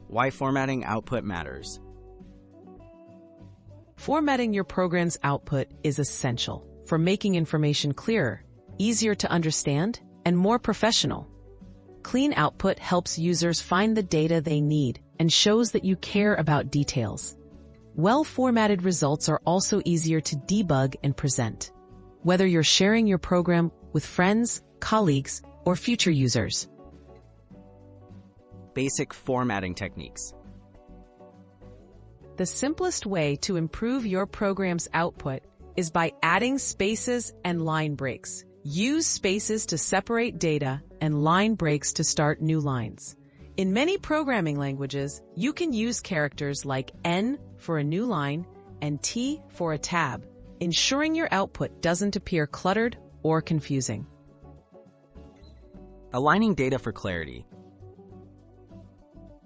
Why formatting output matters. Formatting your program's output is essential for making information clearer, easier to understand, and more professional. Clean output helps users find the data they need and shows that you care about details. Well-formatted results are also easier to debug and present, whether you're sharing your program with friends, colleagues, or future users. Basic formatting techniques. The simplest way to improve your program's output is by adding spaces and line breaks. Use spaces to separate data and line breaks to start new lines. In many programming languages, you can use characters like N for a new line and T for a tab, ensuring your output doesn't appear cluttered or confusing. Aligning data for clarity.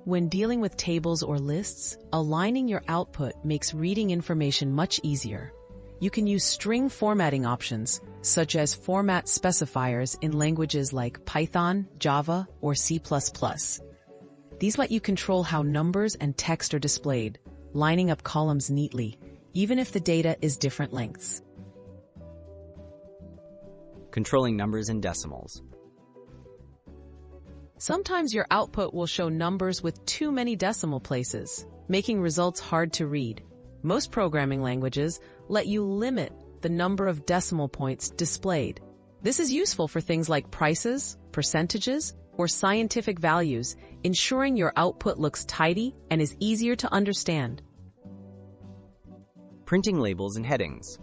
When dealing with tables or lists, aligning your output makes reading information much easier. You can use string formatting options, such as format specifiers in languages like Python, Java, or C++. These let you control how numbers and text are displayed, lining up columns neatly, even if the data is different lengths. Controlling numbers and decimals. Sometimes your output will show numbers with too many decimal places, making results hard to read. Most programming languages let you limit the number of decimal points displayed. This is useful for things like prices, percentages, or scientific values, ensuring your output looks tidy and is easier to understand. Printing labels and headings.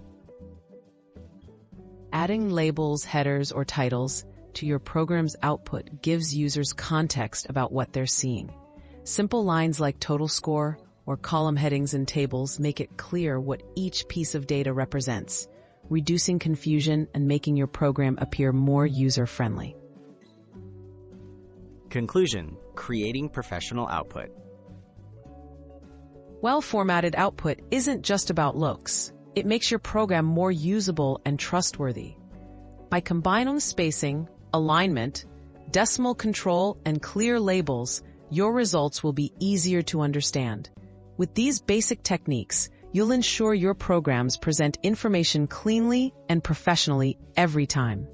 Adding labels, headers, or titles to your program's output gives users context about what they're seeing. Simple lines like total score or column headings in tables make it clear what each piece of data represents, reducing confusion and making your program appear more user-friendly. Conclusion: creating professional output. Well-formatted output isn't just about looks. It makes your program more usable and trustworthy. By combining spacing, alignment, decimal control, and clear labels, your results will be easier to understand. With these basic techniques, you'll ensure your programs present information cleanly and professionally every time.